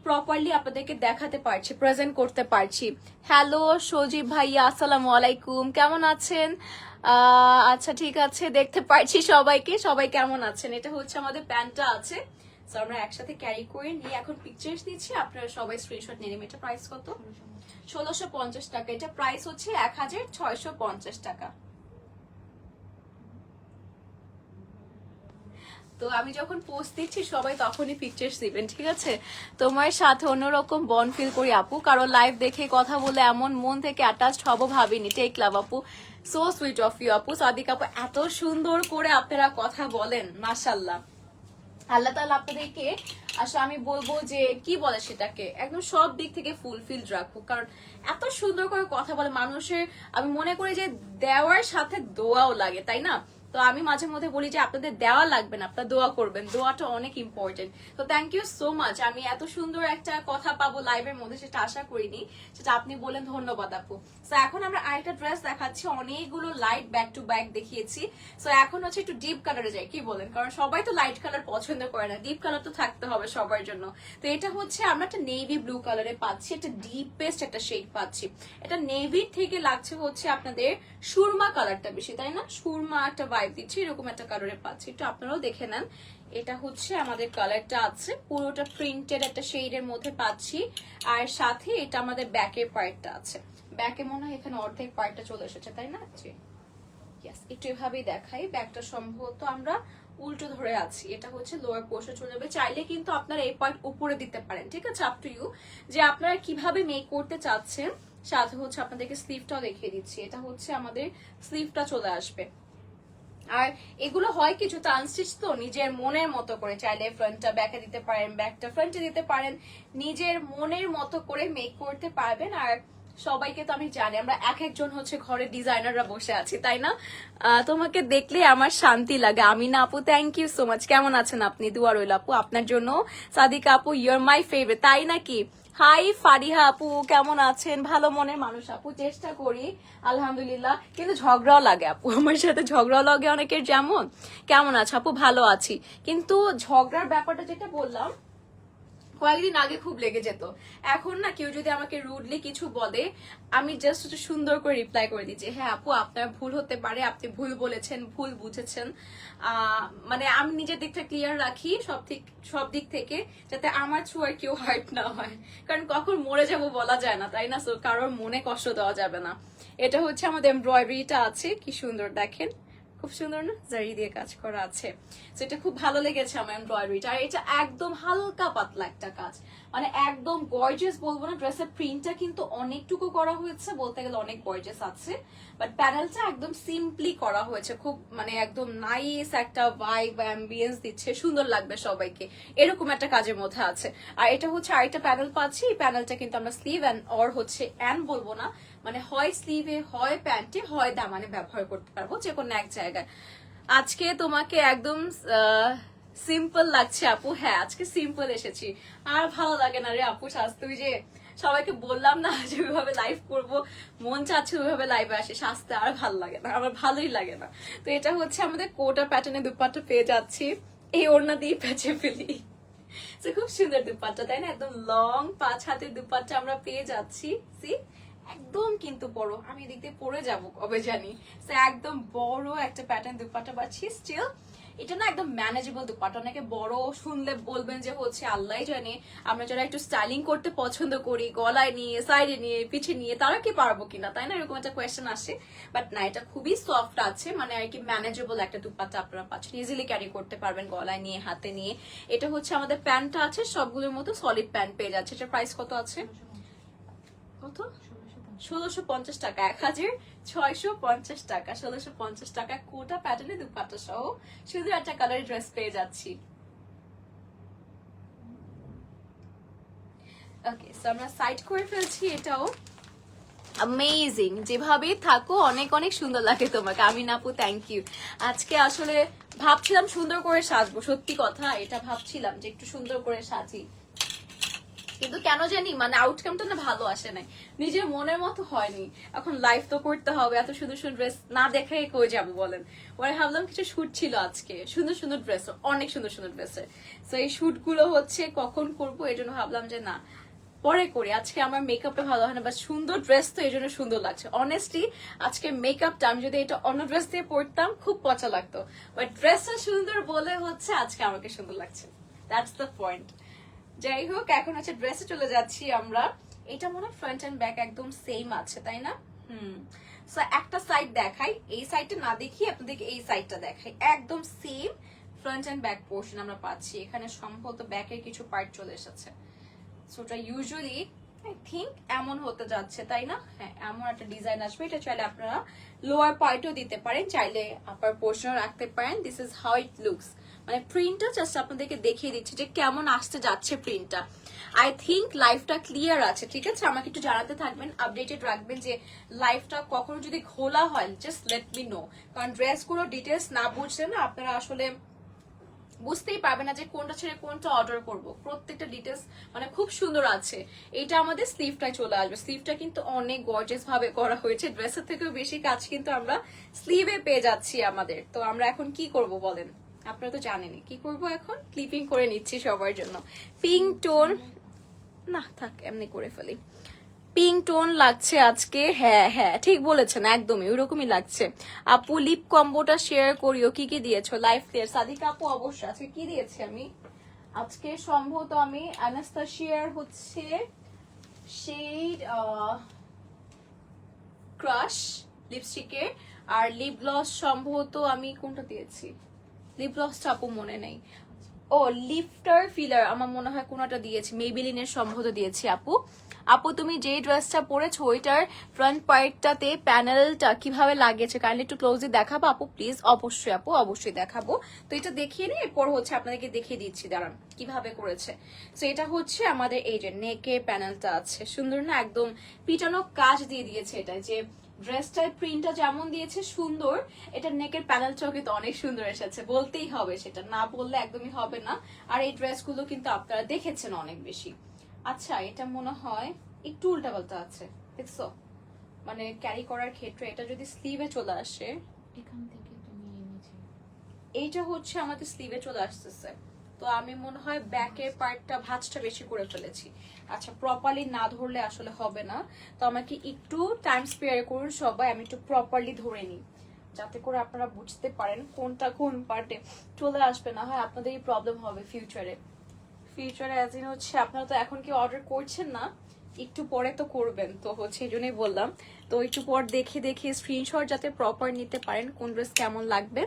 প্রপারলি আপনাদেরকে দেখাতে পারছি, প্রেজেন্ট করতে পারছি। হ্যালো সজীব ভাইয়া, আসসালামু আলাইকুম, কেমন আছেন? আচ্ছা ঠিক আছে, দেখতে পারছি সবাইকে। সবাই কেমন আছেন? এটা হচ্ছে আমাদের প্যান্টটা আছে, সো আমরা একসাথে ক্যারি করে নিয়ে এখন পিকচার্স নিচ্ছি, আপনারা সবাই স্ক্রিনশট নিয়ে নেবেন। এটা প্রাইস কত? 1650 টাকা। এটা প্রাইস হচ্ছে 1650 টাকা। তো আমি যখন পোস্ট দিচ্ছি সবাই তখনই পিকচার্স দিবেন, ঠিক আছে? তোমার সাথে অন্যরকম বন ফিল করি আপু, কারণ লাইভ দেখে কথা বলে এমন মন থেকে অ্যাটাচড হব ভাবিনি। টেক লাভ আপু, সো সুইট অফ ইউ আপু। সাদিক আপু, এত সুন্দর করে আপনারা কথা বলেন, মাশাআল্লাহ। আল্লাহ তাআলা আপনাদেরকে আসলে আমি বলবো যে কি বলে সেটাকে একদম সব দিক থেকে ফুলফিল রাখুক, কারণ এত সুন্দর করে কথা বলে মানুষের, আমি মনে করি যে দেওয়ার সাথে দোয়াও লাগে, তাই না? তো আমি মাঝে মধ্যে বলি যে আপনাদের দেওয়া লাগবে না, আপনারা দোয়া করবেন, দোয়াটা অনেক ইম্পর্টেন্ট। তো থ্যাংক ইউ সো মাচ। আমি এত সুন্দর একটা কথা পাবো লাইভের মধ্যে সেটা আশা করিনি, সেটা আপনি বলেন, ধন্যবাদ আপু। সো এখন আমরা আরেকটা ড্রেস দেখাচ্ছি, অনেকগুলো লাইট ব্যাক টু ব্যাক দেখিয়েছি। সো এখন হচ্ছে একটু ডিপ কালারে যাই, কি বলেন? কারণ সবাই তো লাইট কালার পছন্দ করে না, ডিপ কালার তো থাকতে হবে সবার জন্য। তো এটা হচ্ছে আমরা একটা নেভি ব্লু কালারে পাচ্ছি, একটা ডিপেস্ট একটা শেড পাচ্ছি। এটা নেভির থেকে লাগছে হচ্ছে আপনাদের সুরমা কালারটা বেশি, তাই না? সুরমা একটা ভাইব দিচ্ছে, এরকম একটা কালারে পাচ্ছি, একটু আপনারাও দেখে নেন। এটা হচ্ছে আমাদের কালারটা আছে, পুরোটা প্রিন্টেড একটা শেডের মধ্যে পাচ্ছি। আর সাথে এটা আমাদের ব্যাকের পার্টটা আছে, ব্যাকে মনে হয় এখানে অর্ধেক পার্টটা চলে এসেছে, তাই না? জি ইয়েস, একটু এভাবেই দেখাই। ব্যাকটা সম্ভবত আমরা উল্টো ধরে আছি, এটা হচ্ছে লোয়ার পোর্শন চলে যাবে। চাইলে কিন্তু আপনারা এই পার্ট উপরে দিতে পারেন, ঠিক আছে? আপ টু ইউ যে আপনারা কিভাবে মেক করতে চাচ্ছেন। সাথে হচ্ছে আপনাদেরকে স্লিভটাও দেখিয়ে দিচ্ছি, এটা হচ্ছে আমাদের স্লিভটা চলে আসবে। আর এগুলো হয় কিছুটা আনস্টিচ, তো নিজের মনের মতো করে চাইলে ফ্রন্টটা ব্যাকে দিতে পারেন, ব্যাকটা ফ্রন্টে দিতে পারেন, নিজের মনের মতো করে মেক করতে পারবেন। আর সবাইকে তো আমি জানি আমরা এক একজন হচ্ছে ঘরে ডিজাইনাররা বসে আছি, তাই না? তোমাকে দেখলে আমার শান্তি লাগে। আমিনা আপু, থ্যাংক ইউ সো মাচ। কেমন আছেন আপনি? দুয়া রইল আপু আপনার জন্য। সাদিকা আপু, ইউর মাই ফেভারিট, তাই নাকি? হাই ফারিহা আপু, কেমন আছেন? ভালো মনের মানুষ আপু, চেষ্টা করি আলহামদুলিল্লাহ, কিন্তু ঝগড়াও লাগে আপু, আমার সাথে ঝগড়াও লাগে অনেকের। যেমন কেমন আছে আপু? ভালো আছি, কিন্তু ঝগড়ার ব্যাপারটা যেটা বললাম কয়েকদিন আগে খুব লেগে যেত, এখন না কেউ যদি আমাকে রুডলি কিছু বলে আমি জাস্ট একটু সুন্দর করে রিপ্লাই করে দিচ্ছি, হ্যাঁ আপু আপনার ভুল হতে পারে, আপনি ভুল বলেছেন, ভুল বুঝেছেন। মানে আমি নিজের দিকটা ক্লিয়ার রাখি সব দিক থেকে, যাতে আমার থ্রু আর কেউ হার্ট না হয়, কারণ কখন মরে যাব বলা যায় না, তাই না? সো কারোর মনে কষ্ট দেওয়া যাবে না। এটা হচ্ছে আমাদের এমব্রয়ডারিটা আছে, কি সুন্দর দেখেন, খুব সুন্দর না? জারি দিয়ে কাজ করা আছে, তো এটা খুব ভালো লেগেছে আমার এমব্রয়ডারিটা। আর এটা একদম হালকা পাতলা একটা কাজ, মানে একদম গর্জিয়াস বলবো না। ড্রেসের প্রিন্টটা কিন্তু অনেকটুকু করা হয়েছে, বলতে গেলে অনেক গর্জিয়াস আছে, বাট প্যানেলটা একদম সিম্পলি করা হয়েছে, খুব মানে একদম নাইস একটা ভাইব অ্যাম্বিয়েন্স দিচ্ছে, সুন্দর লাগবে সবাইকে, এরকম একটা কাজের মধ্যে আছে। আর এটা হচ্ছে আরেকটা প্যানেল পাচ্ছি, এই প্যানেলটা কিন্তু আমরা স্লিভ অর হচ্ছে বলবো না, মানে হয় স্লিভে, হয় প্যান্টে, হয় দামানে ব্যবহার করতে পারবো, যে কোনো এক জায়গায়। আজকে তোমাকে একদম সিম্পল লাগছে আপু। হ্যাঁ আজকে সিম্পল এসেছি, আর ভালো লাগে না রে আপু সাজতে। ওই যে সবাইকে বললাম না যে ওইভাবে লাইভ করবো, মন চাচ্ছে ওইভাবে লাইভে আসে, সাজতে আর ভালো লাগে না, আমার ভালোই লাগে না। তো এটা হচ্ছে আমাদের কোটা প্যাটার্নের দুপাট্টা পেয়ে যাচ্ছি, এই ওড়না দিয়ে পেঁচে ফেলি। খুব সুন্দর দুপাট্টা, তাই না? একদম লং 5 হাতের দুপাট্টা আমরা পেয়ে যাচ্ছি। সি একদম কিন্তু বড়, আমি এদিক দিয়ে পরে যাবো কবে জানি। একদম বড় একটা প্যাটার্ন দুপাট্টা পাচ্ছি। স্টিল এটা না একদম ম্যানেজেবল দুপাট্টা, অনেকে বড় শুনলে বলবেন যে হচ্ছে আল্লাহ জানে, আমরা যারা একটু স্টাইলিং করতে পছন্দ করি, গলায় নিয়ে, সাইডে নিয়ে, পিছে নিয়ে, তারা কি পারবো কিনা, তাই না? এরকম একটা কোয়েশ্চেন আসে, বাট না, এটা খুবই সফট আছে, মানে আর কি ম্যানেজেবল একটা দুপাট্টা আপনারা পাচ্ছেন, ইজিলি ক্যারি করতে পারবেন গলায় নিয়ে, হাতে নিয়ে। এটা হচ্ছে আমাদের প্যান্টটা আছে, সবগুলোর মতো সলিড প্যান্ট পেয়ে যাচ্ছে। এটার প্রাইস কত আছে? কত? 1650 টাকা, 1650 টাকা, 1650 টাকা কোটা প্যাটার্নে দুপাট্টা সহ শুধু একটা কালারের ড্রেস পেয়ে যাচ্ছি। ওকে, সো আমরা সাইড করে ফেলছি এটাও। অ্যামেজিং, যেভাবেই থাকো অনেক অনেক সুন্দর লাগে তোমাকে। আমিন আপু থ্যাংক ইউ। আজকে আসলে ভাবছিলাম সুন্দর করে সাজবো, সত্যি কথা এটা ভাবছিলাম যে একটু সুন্দর করে সাজি, কিন্তু কেন জানি মানে আউটকামটা না ভালো আসে নাই, নিজের মনের মতো হয়নি। এখন লাইফ তো করতে হবে, এত সুন্দর সুন্দর ড্রেস না দেখে কই যাবো বলেন। ওরা ভাবলাম কিছু শুট ছিল আজকে, সুন্দর সুন্দর ড্রেস, অনেক সুন্দর সুন্দর ড্রেসের। তো এই শুট গুলো হচ্ছে কখন করবো, এই জন্য ভাবলাম যে না পরে করি। আজকে আমার মেকআপটা ভালো হয় না, বাট সুন্দর ড্রেস তো এই জন্য সুন্দর লাগছে। অনেস্টলি আজকে মেকআপটা আমি যদি এটা অন্য ড্রেস দিয়ে পরতাম খুব পচা লাগতো, বাট ড্রেসটা সুন্দর বলে হচ্ছে আজকে আমাকে সুন্দর লাগছে। That's the point. যাই হোক, এখন হচ্ছে ড্রেসে চলে যাচ্ছি আমরা। এটা মনে হয় ফ্রন্ট এন্ড ব্যাক একদম সেম আছে, তাই না? সো একটা সাইড দেখাই, এই সাইডটা না দেখি আপনাদেরকে এই সাইডটা দেখাই, একদম same front end back portion আমরা পাচ্ছি। এখানে সম্ভবত ব্যাকের কিছু পার্ট চলে এসেছে। সো এটা ইউজুয়ালি আই থিঙ্ক এমন হতে যাচ্ছে, তাই না? হ্যাঁ, এমন একটা ডিজাইন আসবে। এটা চাইলে আপনারা লোয়ার পার্টও দিতে পারেন, চাইলে আপার পোর্শনও রাখতে পারেন। This is how it looks. মানে প্রিন্টটা জাস্ট আপনাদেরকে দেখিয়ে দিচ্ছি যে কেমন আসতে যাচ্ছে প্রিন্টটা। আই থিঙ্ক লাইফটা ক্লিয়ার আছে, ঠিক আছে? আমাকে একটু জানাতে থাকবেন, আপডেটেড রাখবেন যে লাইফটা কখনো যদি খোলা হয় জাস্ট লেট মি নো, কারণ ড্রেসগুলো ডিটেলস না বুঝলে না আপনারা আসলে বুঝতেই পারবে না যে কোনটা ছেড়ে কোনটা অর্ডার করব। প্রত্যেকটা ডিটেলস মানে খুব সুন্দর আছে। এটা আমাদের স্লিভটাই চলে আসবে। স্লিভটা কিন্তু অনেক গর্জিয়াস ভাবে করা হয়েছে, ড্রেসের থেকেও বেশি কাজ কিন্তু আমরা স্লিভে পেয়ে যাচ্ছি আমাদের। তো আমরা এখন কি করব বলেন? আপনারা তো জানেনই কি করব, এখন ক্লিপিং করে নিচ্ছি সবার জন্য। পিঙ্ক টোন না থাক, এমনি করে ফেলি। পিঙ্ক টোন লাগছে আজকে, হ্যাঁ হ্যাঁ ঠিক বলেছেন, একদমই ওইরকমই লাগছে। আপু লিপ কম্বোটা শেয়ার করিও, কি কি দিয়েছো? লাইফ ক্লিয়ার সাদিকা আপু অবশ্যই। আজকে কি দিয়েছি আমি? আজকে সম্ভবত আমি অ্যানাস্তাসিয়ার হচ্ছে শেড ক্রাশ লিপস্টিকের, আর লিপ গ্লস সম্ভবত আমি কোনটা দিয়েছি, লিপ গ্লসটা আপু মনে নেই। ও লিফটার ফিলার আমার মনে হয় কোনটা দিয়েছি, মেবিলিনের সম্ভবত দিয়েছি আপু। আপু তুমি যে ড্রেসটা পরেছো ওইটার ফ্রন্ট পার্টটাতে প্যানেলটা কিভাবে লাগিয়েছে কাইন্ডলি একটু ক্লোজলি দেখাবো আপু প্লিজ? অবশ্যই আপু, অবশ্যই দেখাবো। তো এটা দেখিয়ে নিয়ে এরপর হচ্ছে আপনাদেরকে দেখিয়ে দিচ্ছি, দাঁড়ান কিভাবে করেছে। তো এটা হচ্ছে আমাদের এই যে নেকে প্যানেলটা আছে, সুন্দর না? একদম পিটানো কাজ দিয়ে দিয়েছে। এটা যে ড্রেসটার প্রিন্টটা যেমন দিয়েছে সুন্দর, এটা নেকের প্যানেলটাও কিন্তু অনেক সুন্দর এসেছে, বলতেই হবে, সেটা না বললে একদমই হবে না। আর এই ড্রেসগুলো কিন্তু আপনারা দেখেছেন অনেক বেশি। আচ্ছা, এটা মনে হয় একটু উল্টাপাল্টা আছে, দেখছো? মানে ক্যারি করার ক্ষেত্রে এটা যদি স্লিভে চলে আসে, এখান থেকে তুমি নিচে, এইটা হচ্ছে আমাদের স্লিভে চলে আসতেছে। তো আমি মনে হয় ব্যাকের পার্টটা ভাঁজটা বেশি করে ফেলেছি। আচ্ছা, প্রপারলি না ধরলে আসলে হবে না, তো আমাকে একটু টাইম স্পেয়ার করুন সবাই, আমি একটু প্রপারলি ধরে নিই যাতে করে আপনারা বুঝতে পারেন কোনটা কোন পার্টে চলে আসবে। না হয় আপনাদেরই প্রবলেম হবে ফিউচারে। ফিউচারে অ্যাজ ইন হচ্ছে আপনারা তো এখন কি অর্ডার করছেন না, একটু পরে তো করবেন, তো হচ্ছে এই জন্যই বললাম। তো একটু পর দেখে দেখে স্ক্রিনশট যাতে প্রপার নিতে পারেন কোন ড্রেস কেমন লাগবে,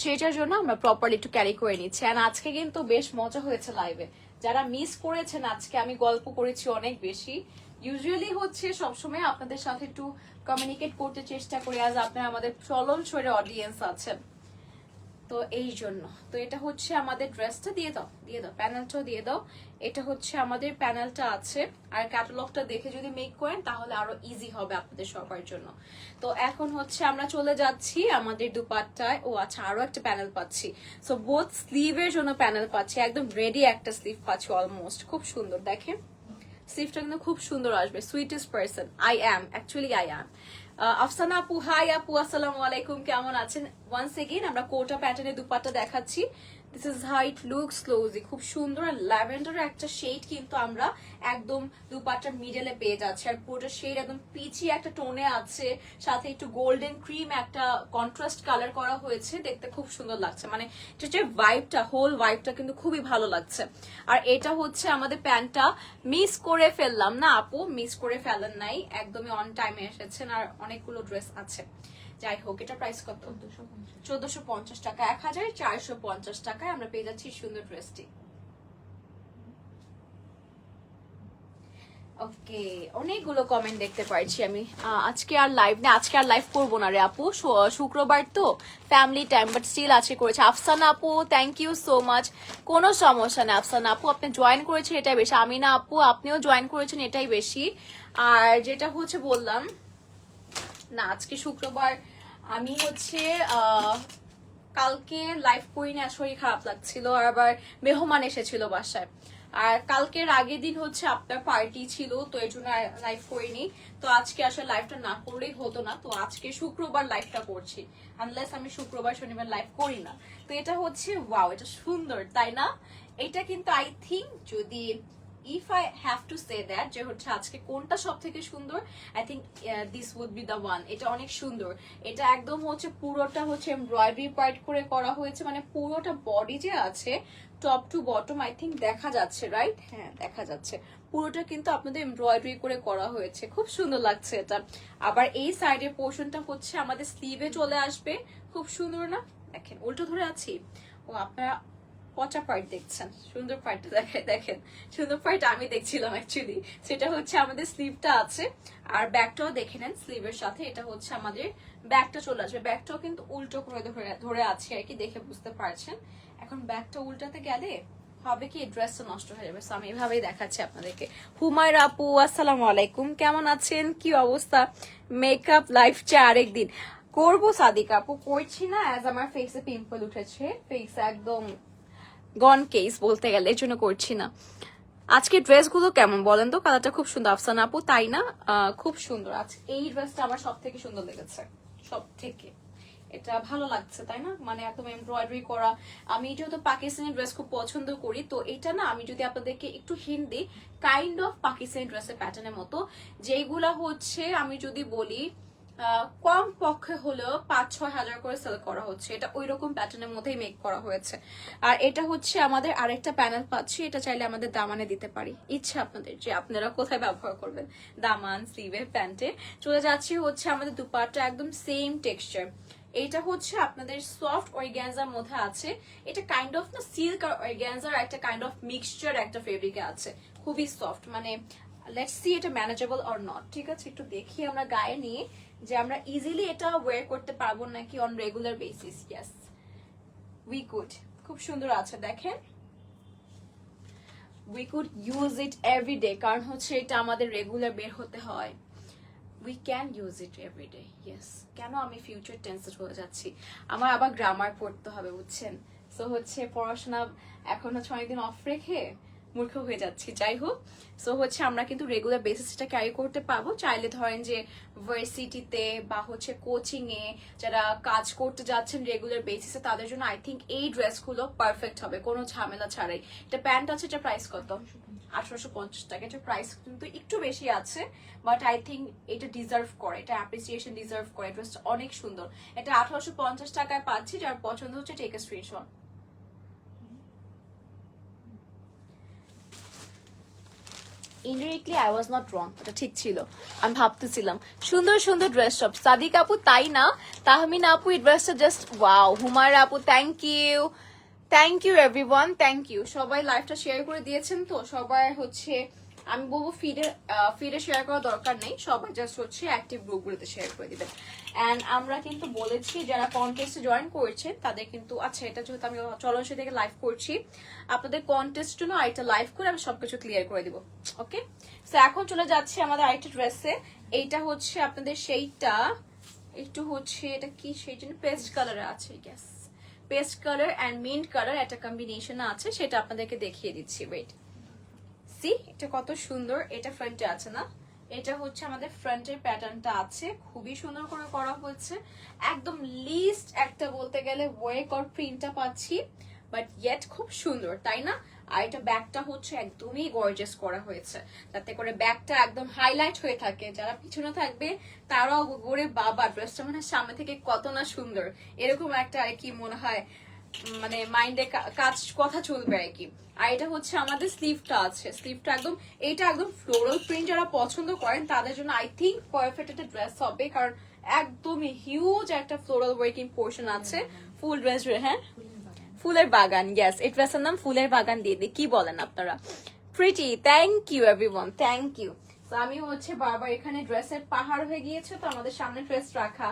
সেটার জন্য আমরা প্রপারলি একটু ক্যারি করে নিচ্ছি। আর আজকে কিন্তু বেশ মজা হয়েছে লাইভে, যারা মিস করেছেন আজকে আমি গল্প করেছি অনেক বেশি। ইউজুয়ালি হচ্ছে সবসময় আপনাদের সাথে একটু কমিউনিকেট করতে চেষ্টা করি, আজ আপনারা আমাদের চলন সরে অডিয়েন্স আছেন, তো এই জন্য। তো এটা হচ্ছে আমাদের ড্রেসটা, দিয়ে দাও দিয়ে দাও, প্যানেলটাও দিয়ে দাও। এটা হচ্ছে আমাদের প্যানেলটা আছে, আর ক্যাটালগটা দেখে যদি মেক করেন তাহলে আরো ইজি হবে আপনাদের সবার জন্য। তো এখন হচ্ছে আমরা চলে যাচ্ছি আমাদের দুপাট্টায়। ও আচ্ছা, আরো একটা প্যানেল পাচ্ছি। সো বোথ স্লিভের জন্য প্যানেল পাচ্ছি, একদম রেডি একটা স্লিভ পাচ্ছি অলমোস্ট, খুব সুন্দর দেখেন। স্লিভটা কিন্তু খুব সুন্দর আসবে। Sweetest person I am, actually I am. Afsana আপু হাই আপু, আসসালামু আলাইকুম, কেমন আছেন? ওয়ান্স এগেইন আমরা কোটা প্যাটার্নের দুপাট্টা দেখাচ্ছি। This is how it looks closely, খুব সুন্দর। আর ল্যাভেন্ডারের একটা শেড কিন্তু আমরা একদম দুপাট্টার মিডলে পেয়ে যাচ্ছি, আর পুরোটা শেড একদম পিচি একটা টোনে আছে, সাথে একটু গোল্ডেন ক্রিম একটা কন্ট্রাস্ট কালার করা হয়েছে, দেখতে খুব সুন্দর লাগছে। মানে এটা যে ভাইবটা, হোল ভাইবটা কিন্তু খুবই ভালো লাগছে। আর এটা হচ্ছে আমাদের প্যান্টটা, মিস করে ফেললাম না আপু, মিস করে ফেলেন নাই, একদমই অন টাইমে এসেছেন। আর অনেকগুলো ড্রেস আছে। যাই হোক, এটা প্রাইস কত? 1450 টাকা, 1450 টাকায় আমরা পেয়ে যাচ্ছি সুন্দর ড্রেসটি। ওকে, অনেকগুলো কমেন্ট দেখতে পাচ্ছি আমি। আজকে আর লাইভ করবো না রে আপু, শুক্রবার তো ফ্যামিলি টাইম, বাট স্টিল আজকে করেছে। আফসানা আপু থ্যাংক ইউ সো মাচ, কোনো সমস্যা নেই আফসানা আপু, আপনি জয়েন করেছেন এটাই বেশি। আমিনা আপু আপনিও জয়েন করেছেন এটাই বেশি। আর যেটা হচ্ছে বললাম না, আজকে শুক্রবার আমি হচ্ছে কালকে লাইভ করিনি, আর শরীর খারাপ লাগছিল, আর আবার মেহমান এসেছিল বাসায়। আর কালকের আগের দিন হচ্ছে আপনার পার্টি ছিল, তো এর জন্য লাইভ করিনি। তো আজকে আসলে লাইভটা না করলেই হতো না, তো আজকে শুক্রবার লাইভটা করছি, আনলেস আমি শুক্রবার শনিবার লাইভ করি না। তো এটা হচ্ছে ওয়াও, এটা সুন্দর তাই না? এটা কিন্তু আই থিঙ্ক যদি if I have to say that যে হচ্ছে আজকে কোনটা সব থেকে সুন্দর, I think this would be the one. এটা অনেক সুন্দর, এটা একদম হচ্ছে পুরোটা হচ্ছে এমব্রয়ডারি পার্ট করে করা হয়েছে, মানে পুরোটা বডি যে আছে top to bottom I think দেখা যাচ্ছে, রাইট? হ্যাঁ দেখা যাচ্ছে, পুরোটা কিন্তু আপনাদের এমব্রয়ডারি করে করা হয়েছে, খুব সুন্দর লাগছে এটা। আবার এই সাইডের পোর্শনটা হচ্ছে আমাদের স্লিভে চলে আসবে, খুব সুন্দর না? দেখেন উল্টো ধরে আছি, ও আপনারা পচা পার্ট দেখছেন, সুন্দর পার্টটা দেখেন সুন্দর পার্ট আমি দেখছিলাম অ্যাকচুয়ালি। সেটা হচ্ছে আমাদের স্লিভটা আছে, আর ব্যাকটাও দেখে নেন স্লিভের সাথে, এটা হচ্ছে আমাদের ব্যাকটা চলে আসবে। ব্যাকটাও কিন্তু উল্টো করে ধরে আছে আর কি, দেখে বুঝতে পারছেন। এখন ব্যাকটা উল্টাতে গেলে হবে কি ড্রেসটা নষ্ট হয়ে যাবে, আমি এভাবেই দেখাচ্ছি আপনাদেরকে। হুমায়রা আপু আসসালামু আলাইকুম, কেমন আছেন, কি অবস্থা? মেকআপ লাইফ চা আরেকদিন করবো সাদিকা আপু, করছি না, অ্যাজ আমার ফেসে পিম্পল উঠেছে, ফেস একদম গন কেস বলতে গেলে, এর জন্য করছি না। আজকে ড্রেসগুলো কেমন বলেন তো? কালারটা খুব সুন্দর আফসানা আপু, তাই না? খুব সুন্দর। আজকে এই ড্রেসটা আমার সব থেকে সুন্দর লেগেছে, সব থেকে এটা ভালো লাগছে তাই না? মানে একদম এমব্রয়ডারি করা। আমি যেহেতু পাকিস্তানি ড্রেস খুব পছন্দ করি, তো এটা না আমি যদি আপনাদেরকে একটু হিন্ট দিই, কাইন্ড অফ পাকিস্তানি ড্রেসের প্যাটার্নের মতো, যেগুলা হচ্ছে আমি যদি বলি কম পক্ষে হলেও 5-6 হাজার করে সেল করা হচ্ছে, এটা ওই রকম প্যাটার্নের মধ্যেই মেক করা হয়েছে। আর এটা হচ্ছে আমাদের আরেকটা প্যানেল পাচ্ছি, এটা চাইলে আমাদের দামানে দিতে পারি, ইচ্ছা আপনাদের যে আপনারা কোথায় ব্যবহার করবেন, দামান, স্লিভে, প্যান্টে। চলে যাচ্ছি হচ্ছে আমাদের দুপাট্টা, একদম সেম টেক্সচার। এটা হচ্ছে আপনাদের সফট অর্গানজার মধ্যে আছে, এটা কাইন্ড অফ না সিল্ক আর অর্গানজার একটা কাইন্ড অফ মিক্সচার একটা ফেব্রিকে আছে, খুবই সফট। মানে লেটস সি এটা ম্যানেজেবল অর নট, ঠিক আছে? একটু দেখি আমরা গায়ে নিয়ে যে আমরা ইজিলি এটা ওয়্যার করতে পারবো নাকি on regular basis. Yes we could, খুব সুন্দর আছে দেখেন, we could use it everyday, কারণ হচ্ছে এটা আমাদের রেগুলার বের হতে হয়। We can use it everyday. Yes, কেন আমি ফিউচার টেন্সে চলে যাচ্ছি, আমার আবার গ্রামার পড়তে হবে বুঝছেন। সো হচ্ছে পড়াশোনা এখন হচ্ছে অনেকদিন অফ রেখে মূর্খ হয়ে যাচ্ছি, যাই হোক। সো হচ্ছে আমরা কিন্তু রেগুলার বেসিসটা ক্যারি করতে পারবো, চাইলে ধরেন যে ভার্সিটিতে বা হচ্ছে কোচিং এ যারা কাজ করতে যাচ্ছেন রেগুলার বেসিসে, তাদের জন্য আই থিঙ্ক এই ড্রেসগুলো পারফেক্ট হবে, কোনো ঝামেলা ছাড়াই। এটা প্যান্ট আছে, এটা প্রাইস কত? 1850 টাকা। এটা প্রাইস কিন্তু একটু বেশি আছে, বাট আই থিঙ্ক এটা ডিজার্ভ করে, এটা অ্যাপ্রিসিয়েশন ডিজার্ভ করে। ড্রেসটা অনেক সুন্দর, এটা 1850 টাকায় পাচ্ছি, যার পছন্দ হচ্ছে take a screenshot. Indirectly I was not wrong, এটা ঠিক ছিল, আমি ভাবতেছিলাম সুন্দর সুন্দর ড্রেস সব। সাদিক আপু তাই না? তাহমিনা আপু এই ড্রেসটা জাস্ট ওয়াও। হুমায়রা আপু thank you everyone, thank you. সবাই লাইভটা শেয়ার করে দিয়েছেন তো, সবাই হচ্ছে আমি বলবো ফিডে শেয়ার করার দরকার নেই, সবাই জাস্ট হচ্ছে অ্যাক্টিভ গ্রুপগুলোতে শেয়ার করে দিবেন। অ্যান্ড আমরা কিন্তু বলেছি যারা কন্টেস্টে জয়েন করেছেন তাদের কিন্তু, আচ্ছা এটা যেহেতু আমি চলনসই থেকে লাইভ করছি, আপনাদের কন্টেস্ট জন্য আরেকটা লাইভ করে আমি সবকিছু ক্লিয়ার করে দিব, ওকে? সো এখন চলে যাচ্ছে আমাদের আরেকটা ড্রেসে। এইটা হচ্ছে আপনাদের সেইটা একটু হচ্ছে, এটা কি সেই জন্য পেস্ট কালারে আছে, গ্যাস paste colour and mint colour একটা কম্বিনেশন আছে, সেটা আপনাদেরকে দেখিয়ে দিচ্ছি। ওয়েট, সি এটা কত সুন্দর, এটা ফ্রন্টে আছে না? এটা হচ্ছে আমাদের ফ্রন্টের প্যাটার্নটা আছে, খুবই সুন্দর করে করা হয়েছে, একদম লিস্ট একটা বলতে গেলে ওয়ার্ক অর প্রিন্টটা পাচ্ছি, বাট ইয়েট খুব সুন্দর তাই না? আর এটা ব্যাগটা হচ্ছে একদমই গর্জিয়াস করা হয়েছে, যাতে করে ব্যাগটা একদম হাইলাইট হয়ে থাকে, যারা পিছনে থাকবে তারাও ঘুরে বাবা ড্রেসটা মানে সামনে থেকে কত না সুন্দর, এরকম একটা আর কি মনে হয়, মানে মাইন্ডে কথা চলবে আর কি। আর এটা হচ্ছে আমাদের স্লিভটা আছে, স্লিভটা একদম, এটা একদম ফ্লোরাল প্রিন্ট যারা পছন্দ করেন তাদের জন্য আই থিঙ্ক পারফেক্ট একটা ড্রেস হবে, কারণ একদমই হিউজ একটা ফ্লোরাল ওয়ার্কিং পোর্শন আছে ফুল ড্রেস। হ্যাঁ ফুলের বাগান, ইয়েস এই ড্রেসের নাম ফুলের বাগান দিয়ে দিই, কি বলেন আপনারা? Pretty, thank you everyone, thank you. তো আমি হচ্ছে বারবার এখানে ড্রেসের পাহাড় হয়ে গিয়েছে তো আমাদের সামনে ড্রেস রাখা,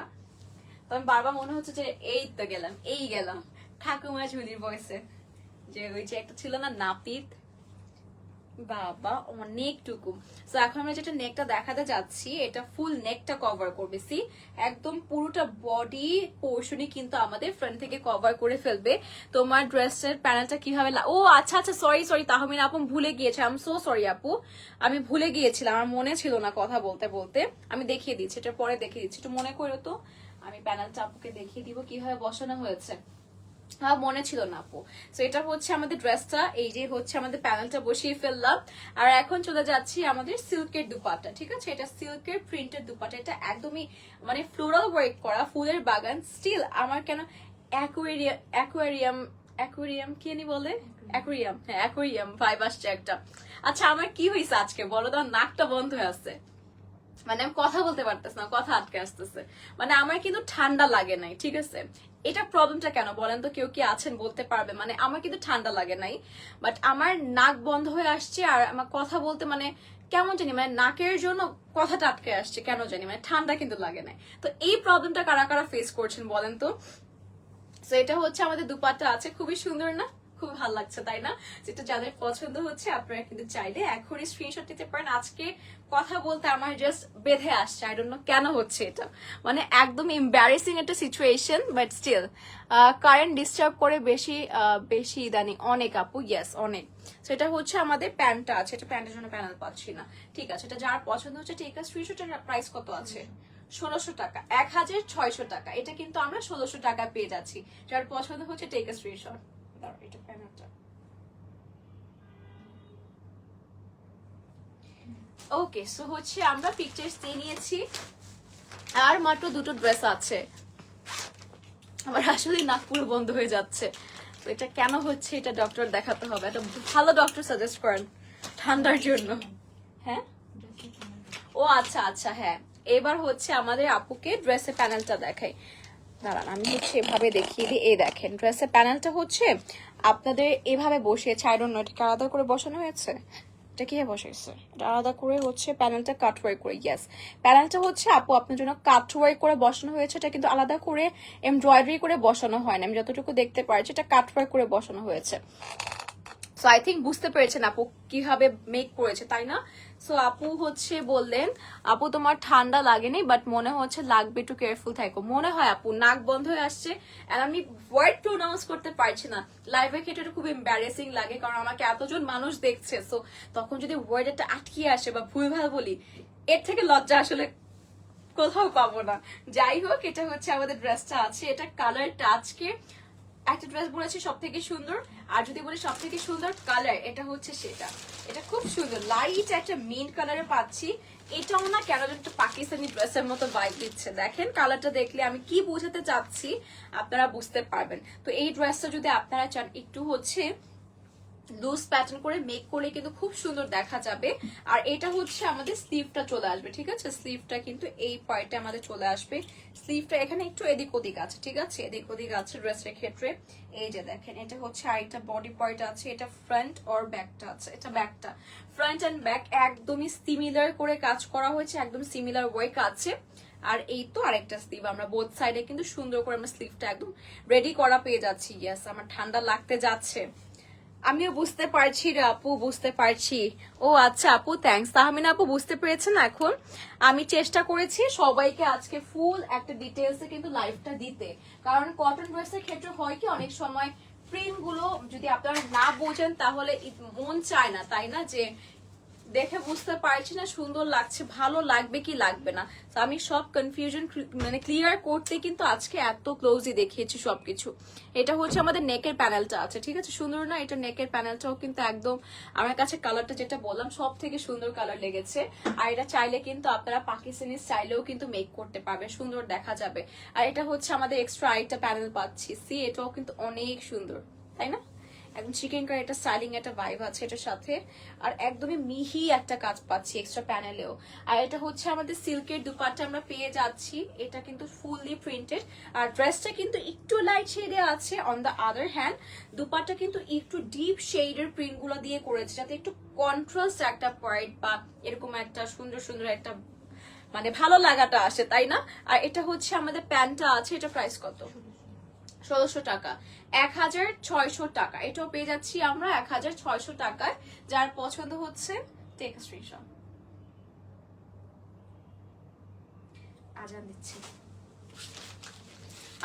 তো আমি বারবার মনে হচ্ছে যে এই তো গেলাম, এই গেলাম ঠাকুমা ঝুলির বয়সে, যে ওই যে একটা ছিল না নাপিত, বাবা অনেকটুকু। তো এখন আমরা যেটা নেকটা দেখাতে যাচ্ছি এটা ফুল নেকটা কভার করবে, সি একদম পুরোটা বডি পোর্শনই কিন্তু আমাদের ফ্রন্ট থেকে কভার করে ফেলবে। তোমার ড্রেসের প্যানেলটা কিভাবে ও আচ্ছা আচ্ছা সরি তাহমিনা আপু ভুলে গিয়েছে, আই এম সো সরি আপু, আমি ভুলে গিয়েছিলাম, আমার মনে ছিল না কথা বলতে বলতে। আমি দেখিয়ে দিচ্ছি, এটা পরে দেখিয়ে দিচ্ছি, একটু মনে করো তো। আমি প্যানেলটা আপুকে দেখিয়ে দিব কিভাবে বসানো হয়েছে, মনে ছিল না আপু। তো এটা হচ্ছে আমাদের ড্রেসটা, এই যে হচ্ছে আমাদের প্যানেলটা বসিয়ে ফেললাম। আর এখন চলে যাচ্ছি আমাদের সিল্কের দুপাট্টা, ঠিক আছে, এটা সিল্কের প্রিন্টের দুপাট্টা, এটা একদমই মানে ফ্লোরাল ওয়ার্ক করা, ফুলের বাগান। স্টিল আমার কেন অ্যাকোয়ারিয়াম কি জানি বলে, অ্যাকোয়ারিয়াম, হ্যাঁ অ্যাকোয়ারিয়াম ভাইব আসছে একটা। আচ্ছা আমার কি হয়েছে আজকে বলো তো, নাকটা বন্ধ হয়ে আছে, মানে আমি কথা বলতে পারতেছি না, কথা আটকে আসতেছে। মানে আমার কিন্তু ঠান্ডা লাগে নাই, ঠিক আছে, এটা প্রবলেমটা কেন বলেন তো, কেউ কি আছেন বলতে পারবে? মানে আমার কিন্তু ঠান্ডা লাগে নাই, বাট আমার নাক বন্ধ হয়ে আসছে, আর আমার কথা বলতে মানে কেমন জানি, মানে নাকের জন্য কথাটা আটকে আসছে কেন জানি, মানে ঠান্ডা কিন্তু লাগে নাই। তো এই প্রবলেমটা কারা কারা ফেস করছেন বলেন তো। তো এটা হচ্ছে আমাদের দুপাট্টা আছে, খুবই সুন্দর না, খুব ভালো লাগছে তাই না? যেটা যাদের পছন্দ হচ্ছে আপনারা কিন্তু চাইলে এখনই স্ক্রিনশট নিতে পারেন। আজকে কথা বলতে আমার জাস্ট বেঁধে আসছে, আই ডোন্ট নো কেন হচ্ছে এটা, মানে একদম এম্বারেসিং একটা situation, but still current disturb করে বেশি ইদানি অনেক আপু, ইয়েস অনেক। সেটা হচ্ছে আমাদের প্যান্টটা আছে, এটা প্যান্টের জন্য প্যানেল পাচ্ছি না, ঠিক আছে, এটা যার পছন্দ হচ্ছে ঠিক আছে। স্ক্রিনশটের প্রাইস কত আছে? 1600 টাকা, 1600 টাকা, এটা কিন্তু আমরা 1600 টাকা পেয়ে যাচ্ছি। যার পছন্দ হচ্ছে টেক আ স্ক্রিনশট। এটা প্যানেলটা ওকে। সো হচ্ছে আমরা পিকচার্স দিয়ে নিয়েছি, আর মাত্র দুটো ড্রেস আছে। আমার আসলে নাক পুরো বন্ধ হয়ে যাচ্ছে, তো এটা কেন হচ্ছে এটা ডক্টর দেখাতে হবে, একটা ভালো ডক্টর সাজেস্ট করেন ঠান্ডার জন্য। হ্যাঁ ও আচ্ছা আচ্ছা, হ্যাঁ এবার হচ্ছে আমাদের আপুকে ড্রেসের প্যানেলটা দেখাই, দাঁড়ান আমি হচ্ছে এভাবে দেখিয়ে দিই। এই দেখেন ড্রেসের প্যানেলটা হচ্ছে আপনাদের এভাবে বসিয়েছে, আই ডোন্ট নো এটা আলাদা করে বসানো হয়েছে, এটা কি বসেছে, এটা আলাদা করে হচ্ছে প্যানেলটা কাটওয়ার্ক করে, ইয়েস প্যানেলটা হচ্ছে আপু আপনার জন্য কাটওয়ার্ক করে বসানো হয়েছে, এটা কিন্তু আলাদা করে এমব্রয়ডারি করে বসানো হয় না, আমি যতটুকু দেখতে পারছি এটা কাটওয়ার্ক করে বসানো হয়েছে। সো আই থিঙ্ক বুঝতে পেরেছেন আপু কিভাবে মেক করেছে তাই না? সো আপু হচ্ছে বললেন আপু তোমার ঠান্ডা লাগেনি, বাট মনে হচ্ছে লাগবে, একটু কেয়ারফুল থাকো। মনে হয় আপু নাক বন্ধ হয়ে আসছে, আর আমি ওয়ার্ড প্রোনাউন্স করতে পারছি না, লাইভে ক্ষেত্রে এটা খুব এম্বারেসিং লাগে, কারণ আমাকে এতজন মানুষ দেখছে। সো তখন যদি ওয়ার্ড একটা আটকিয়ে আসে বা ভুলভাল বলি, এর থেকে লজ্জা আসলে কোথাও পাবো না। যাই হোক, এটা হচ্ছে আমাদের ড্রেসটা আছে, এটা কালারটা আজকে একটা ড্রেস বলেছি সব থেকে সুন্দর, আর যদি বলি সব থেকে সুন্দর কালার এটা হচ্ছে সেটা, এটা খুব সুন্দর লাইট একটা মিন্ট কালারে পাচ্ছি। এটাও না কেন যেন একটা পাকিস্তানি ড্রেসের মতো ভাইব দিচ্ছে, দেখেন কালারটা দেখলে আমি কি বোঝাতে চাচ্ছি আপনারা বুঝতে পারবেন। তো এই ড্রেসটা যদি আপনারা চান একটু হচ্ছে লুজ প্যাটার্ন করে মেক করলে কিন্তু খুব সুন্দর দেখা যাবে। আর এটা হচ্ছে আমাদের স্লিভটা চলে আসবে, ঠিক আছে, স্লিভটা কিন্তু এই পার্টে আমাদের চলে আসবে। স্লিভটা এখানে একটু এদিক ওদিক আছে, ঠিক আছে, এদিক ওদিক আছে ড্রেসের ক্ষেত্রে। এই যে দেখেন এটা হচ্ছে আরেকটা বডি পার্ট আছে, এটা ফ্রন্ট আর ব্যাকটা আছে, এটা ব্যাকটা, ফ্রন্ট এন্ড ব্যাক একদমই সিমিলার করে কাজ করা হয়েছে, একদম সিমিলার ওয়ার্ক আছে। আর এই তো আরেকটা স্লিভ, আমরা বোথ সাইডে কিন্তু সুন্দর করে আমরা স্লিভটা একদম রেডি করা পেয়ে যাচ্ছি। ইয়েস আমার ঠান্ডা লাগতে যাচ্ছে, আমিও বুঝতে পারছি রে আপু, বুঝতে পারছি। ও আচ্ছা আপু থ্যাঙ্কস, তাহমিনা আপু বুঝতে পেরেছেন। এখন আমি চেষ্টা করেছি সবাইকে আজকে ফুল একটা ডিটেলসে কিন্তু লাইভটা দিতে, কারণ কটন ড্রেসের ক্ষেত্রে হয় কি অনেক সময় প্রিন্ট গুলো যদি আপনারা না বোঝেন তাহলে মন চায় না তাই না, যে দেখে বুঝতে পারছি না সুন্দর লাগছে, ভালো লাগবে কি লাগবে না। তো আমি সব কনফিউশন মানে ক্লিয়ার করতে কিন্তু আজকে এত ক্লোজলি দেখিয়েছি সবকিছু। এটা হচ্ছে আমাদের নেকের প্যানেলটা আছে, ঠিক আছে, সুন্দর না, এটা নেকের প্যানেলটাও কিন্তু একদম আমার কাছে কালারটা যেটা বললাম সব থেকে সুন্দর কালার লেগেছে। আর এটা চাইলে কিন্তু আপনারা পাকিস্তানি স্টাইলেও কিন্তু মেক করতে পারবে, সুন্দর দেখা যাবে। আর এটা হচ্ছে আমাদের এক্সট্রা আরেকটা প্যানেল পাচ্ছি, সি এটাও কিন্তু অনেক সুন্দর তাই না, একদম চিকেন কারি একটা স্টাইলিং একটা ভাইব আছে এটার সাথে। আর একদমই মিহি একটা কাজ পাচ্ছি এক্সট্রা প্যানেলেও। আর এটা হচ্ছে আমাদের সিল্কের দুপাট্টা আমরা পেয়ে যাচ্ছি, এটা কিন্তু ফুললি প্রিন্টেড। আর ড্রেসটা কিন্তু একটু লাইট শেডে আছে। On the other hand dupatta কিন্তু একটু ডিপ শেডের প্রিন্ট গুলো দিয়ে করেছে, যাতে একটু কন্ট্রাস্ট একটা পয়েন্ট বা এরকম একটা সুন্দর সুন্দর একটা মানে ভালো লাগাটা আসে, তাই না? আর এটা হচ্ছে আমাদের প্যান্টটা আছে, এটা প্রাইস কত? 1600 টাকা, 1600 টাকা। এটাও পেয়ে যাচ্ছি আমরা 1600 টাকায়। যার পছন্দ হচ্ছে টেক স্ক্রিনশট। আজান দিচ্ছি।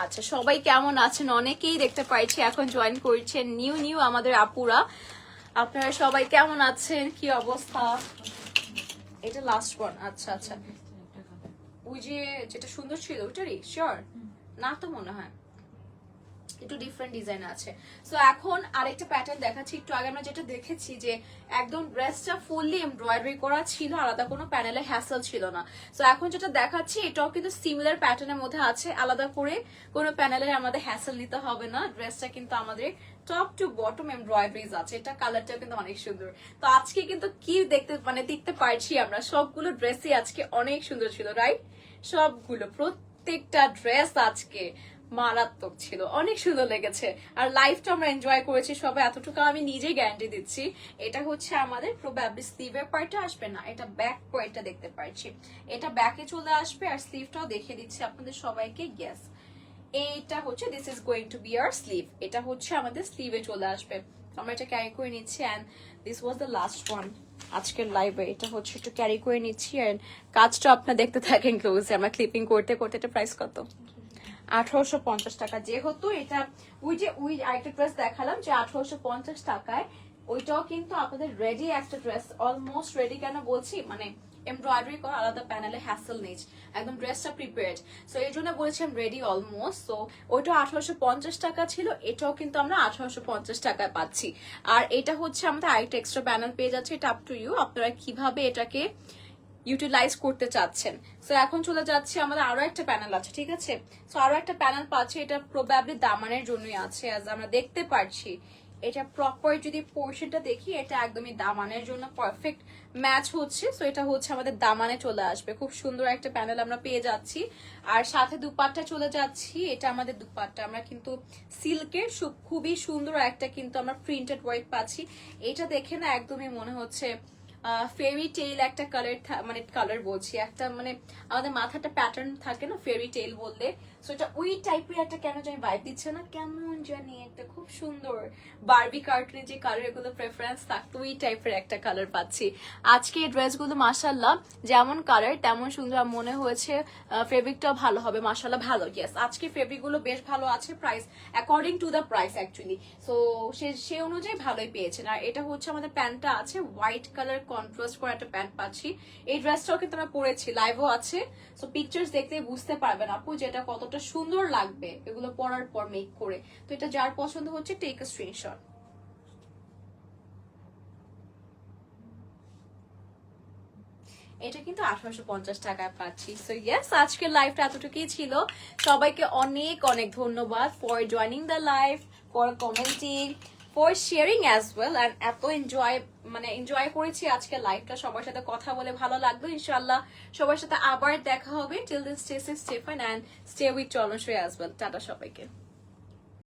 আচ্ছা, সবাই কেমন আছেন? অনেকেই দেখতে পাইছি এখন জয়েন করছেন নিউ আমাদের আপুরা। আপনারা সবাই কেমন আছেন, কি অবস্থা? এটা লাস্ট ওয়ান। আচ্ছা আচ্ছা, ওই যে যেটা সুন্দর ছিল ওটারই শিওর না তো মনে হয়, একটু ডিফারেন্ট ডিজাইন আছে। সো এখন আরেকটা প্যাটার্ন দেখাচ্ছি। একটু আগে আমরা যেটা দেখেছি যে একদম ড্রেসটা ফুললি এমব্রয়ডারি করা ছিল, আলাদা কোনো প্যানেলে হ্যাসেল ছিল না। সো এখন যেটা দেখাচ্ছি এটাও কিন্তু সিমিলার প্যাটার্নের মধ্যে আছে, আলাদা করে কোনো প্যানেলে আমাদের হ্যাসেল নিতে হবে না। ড্রেসটা কিন্তু আমাদের টপ টু বটম এমব্রয়ডারিজ আছে, এটা কালারটা কিন্তু অনেক সুন্দর। তো আজকে কিন্তু কি দেখতে পারছি আমরা, সবগুলো ড্রেসই আজকে অনেক সুন্দর ছিল, রাইট? সবগুলো প্রত্যেকটা ড্রেস আজকে মারাত্মক ছিল, অনেক সুন্দর লেগেছে। আর লাইফটা আমরা এনজয় করেছি সবাই, এতটুকু আমি নিজেই গ্যারান্টি দিচ্ছি। এটা হচ্ছে আমাদের প্রবাবলি স্লিভের পার্টটা আসবে না, এটা ব্যাক পার্টটা দেখতে পাচ্ছি, এটা ব্যাকে চলে আসবে। আর স্লিভটাও দেখিয়ে দিচ্ছি আপনাদের সবাইকে। ইয়েস, এইটা হচ্ছে this is going to B hour sleeve. এটা হচ্ছে আমাদের স্লিভে চলে আসবে। আমরা এটা ক্যারি করে নিচ্ছি and this was the last one আজকের লাইভে। এটা হচ্ছে একটু ক্যারি করে নিচ্ছি এন্ড কাজটা আপনারা দেখতে থাকেন ক্লোজে। আমরা ক্লিপিং করতে করতে। এটা প্রাইস কত? 1850 টাকা। যেহেতু এটা ওই আরেকটা ড্রেস দেখালাম যে 1850 টাকায়, ওইটাও কিন্তু আপনাদের রেডি একটা ড্রেস, অলমোস্ট রেডি। কেন বলছি, মানে এমব্রয়ডারি করা, আলাদা প্যানেলে হ্যাসেল নেই, একদম ড্রেসটা প্রিপেয়ার্ড। সো এই জন্য বলেছিলাম রেডি অলমোস্ট। সো ওইটা 1850 টাকা ছিল, এটাও কিন্তু আমরা 1850 টাকায় পাচ্ছি। আর এটা হচ্ছে আমাদের আরেকটা এক্সট্রা প্যানেল পেয়ে যাচ্ছে। এটা আপ টু ইউ, আপনারা কিভাবে এটাকে ইউটিলাইজ করতে চাচ্ছেন। সো এখন চলে যাচ্ছে, আমাদের আরো একটা প্যানেল আছে, ঠিক আছে? সো আরো একটা প্যানেল পাচ্ছি, এটা প্রবাবলি দামানের জন্যই আছে। অ্যাজ আমরা দেখতে পাচ্ছি এটা প্রপার যদি পোর্শনটা দেখি, এটা একদমই দামানের জন্য পারফেক্ট ম্যাচ হচ্ছে। সো এটা হচ্ছে আমাদের দামানে চলে আসবে, খুব সুন্দর একটা প্যানেল আমরা পেয়ে যাচ্ছি। আর সাথে দুপাট্টা চলে যাচ্ছি, এটা আমাদের দুপাট্টা আমরা কিন্তু সিল্কের খুবই সুন্দর একটা কিন্তু আমরা প্রিন্টেড ওয়ার্ক পাচ্ছি। এটা দেখে না একদমই মনে হচ্ছে ফেরি টেইল একটা কালার, মানে কালার বলছি, একটা মানে আমাদের মাথাটা প্যাটার্ন থাকে না ফেরি টেইল বললে। সো এটা ওই টাইপের একটা কেন জানি ভাইব দিচ্ছে না, কেমন জানি একটা খুব সুন্দর বারবি কার্টুনে যে কালার গুলো প্রেফারেন্স থাকতো, ওই টাইপের একটা কালার পাচ্ছি আজকে। এই ড্রেসগুলো মাশাআল্লাহ যেমন কালার তেমন সুন্দর। মনে হয়েছে ফেব্রিকটাও ভালো হবে, মাশাআল্লাহ ভালো। ইয়েস, আজকে ফেব্রিক গুলো বেশ ভালো আছে, price according to the price actually. So সে অনুযায়ী ভালোই পেয়েছেন। আর এটা হচ্ছে আমাদের প্যান্টটা আছে, হোয়াইট কালার কন্ট্রাস্ট করে একটা প্যান্ট পাচ্ছি। এই ড্রেসটাও কিন্তু আমরা পরেছি, লাইভও আছে। সো পিকচার্স দেখতে বুঝতে পারবেন আপু যেটা কতটা সুন্দর লাগবে এগুলো পরার পর মেক করে। তো এটা যার পছন্দ হচ্ছে টেক আ স্ক্রিনশট। এটা কিন্তু 1850 টাকায় পাচ্ছি। সো ইয়েস, আজকের লাইভটা এতটুকুই ছিল। সবাইকে অনেক অনেক ধন্যবাদ for joining the live, for commenting, for sharing as well. And এত এনজয় করেছি আজকের লাইভটা, সবার সাথে কথা বলে ভালো লাগলো। ইনশাআল্লাহ সবার সাথে আবার দেখা হবে। Till then stay safe, stay fine and stay with Cholon as well. Tata সবাইকে।